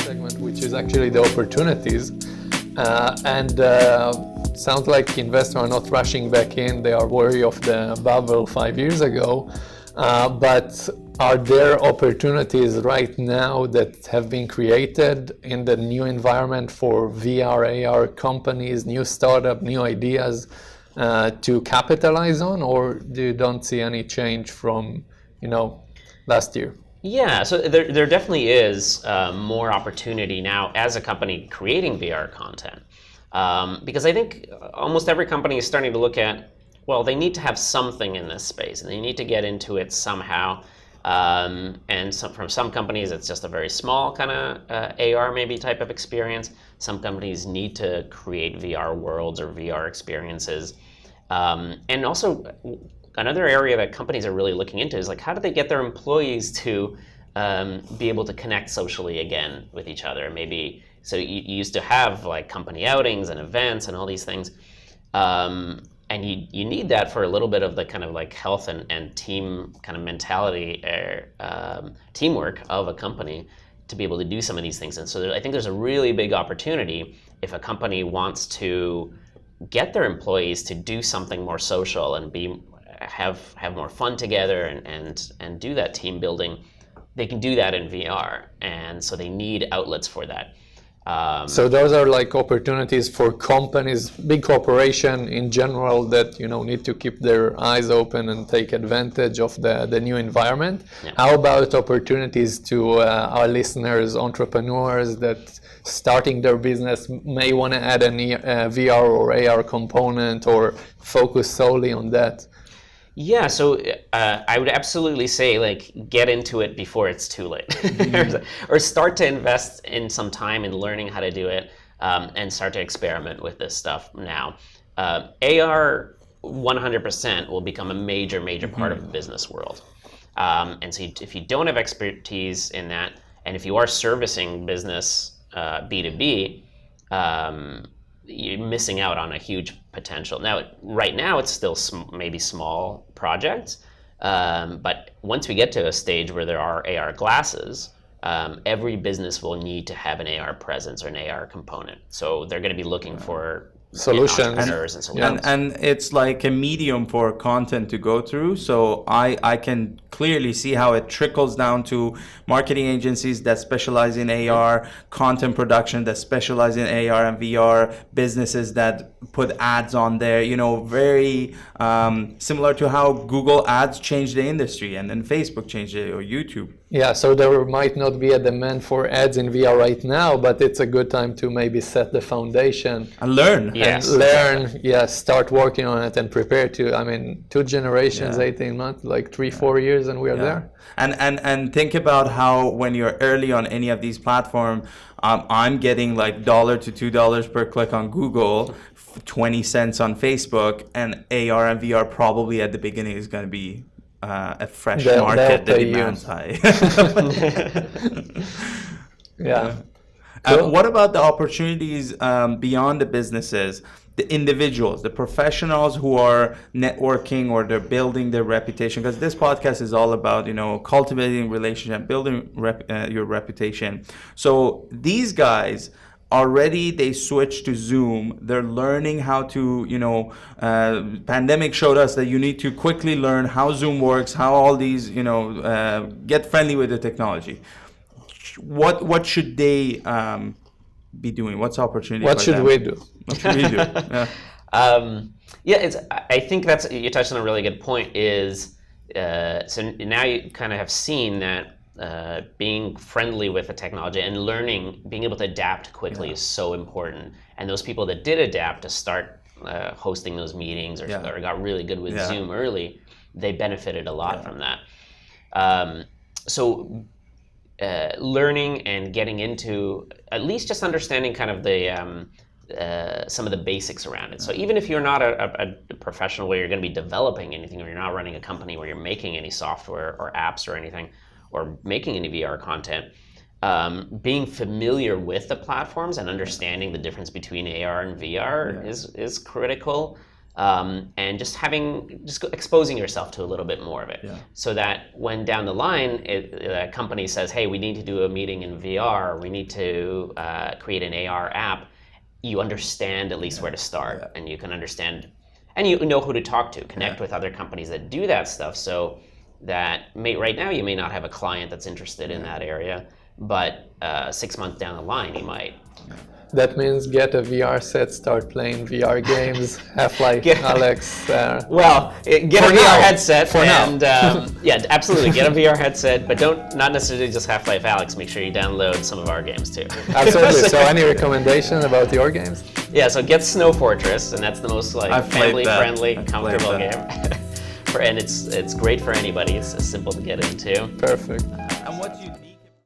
segment, which is actually the opportunities. And sounds like investors are not rushing back in. They are worried of the bubble 5 years ago. But are there opportunities right now that have been created in the new environment for VR, AR companies, new startup, new ideas to capitalize on, or do you don't see any change from, last year? Yeah, so there definitely is more opportunity now as a company creating VR content. Because I think almost every company is starting to look at, well, they need to have something in this space, and they need to get into it somehow. And from some companies, it's just a very small kind of AR maybe type of experience. Some companies need to create VR worlds or VR experiences. And also, another area that companies are really looking into is like, how do they get their employees to be able to connect socially again with each other? Maybe, so you used to have like company outings and events and all these things. And you need that for a little bit of the kind of like health and team kind of mentality, teamwork of a company to be able to do some of these things. And so I think there's a really big opportunity if a company wants to get their employees to do something more social and have more fun together and do that team building. They can do that in VR, and so they need outlets for that. So those are like opportunities for companies, big corporation in general, that need to keep their eyes open and take advantage of the new environment. Yeah. How about opportunities to our listeners, entrepreneurs that starting their business may want to add a VR or AR component or focus solely on that? Yeah, so I would absolutely say like get into it before it's too late, or start to invest in some time in learning how to do it, and start to experiment with this stuff now. AR 100% will become a major part of the business world, and so if you don't have expertise in that, and if you are servicing business B2B, you're missing out on a huge potential. Now, right now, it's still maybe small projects, but once we get to a stage where there are AR glasses, every business will need to have an AR presence or an AR component. So they're going to be looking for solutions, entrepreneurs and solutions. And it's like a medium for content to go through. So I can clearly see how it trickles down to marketing agencies that specialize in AR, content production that specialize in AR and VR, businesses that put ads on there, very similar to how Google ads changed the industry and then Facebook changed it, or YouTube. Yeah, so there might not be a demand for ads in VR right now, but it's a good time to maybe set the foundation. And learn. Yes. And learn, start working on it and prepare to, 2 generations, 18 months, like 3-4 years, and we are there. And think about how when you're early on any of these platforms, I'm getting like $1 to $2 per click on Google, 20 cents on Facebook, and AR and VR probably at the beginning is going to be a fresh market that demands high. Yeah. What about the opportunities beyond the businesses, the individuals, the professionals who are networking or they're building their reputation? Because this podcast is all about, cultivating relationship, building your reputation. So these guys already, they switched to Zoom. They're learning how to, pandemic showed us that you need to quickly learn how Zoom works, how all these, get friendly with the technology. What should they be doing? What's the opportunity? What should we do? What should we do? I think you touched on a really good point. So now you kind of have seen that being friendly with the technology and learning, being able to adapt quickly is so important. And those people that did adapt to start hosting those meetings or got really good with Zoom early, they benefited a lot from that. So learning and getting into at least just understanding kind of the some of the basics around it. So even if you're not a professional where you're going to be developing anything, or you're not running a company where you're making any software or apps or anything, or making any VR content, being familiar with the platforms and understanding the difference between AR and VR is critical. and just exposing yourself to a little bit more of it, so that when down the line a company says, hey, we need to do a meeting in VR, we need to create an AR app, you understand at least where to start, and you can understand, and you know who to talk to, connect with other companies that do that stuff, so that right now you may not have a client that's interested in that area, but 6 months down the line you might. That means get a VR set, start playing VR games, Half-Life, Alex. Well, get a VR headset and now. Absolutely get a VR headset, but not necessarily just Half-Life Alex. Make sure you download some of our games too. Absolutely. So, any recommendation about your games? Yeah. So get Snow Fortress, and that's the most family-friendly, comfortable game. And it's great for anybody. It's simple to get into. Perfect. And what you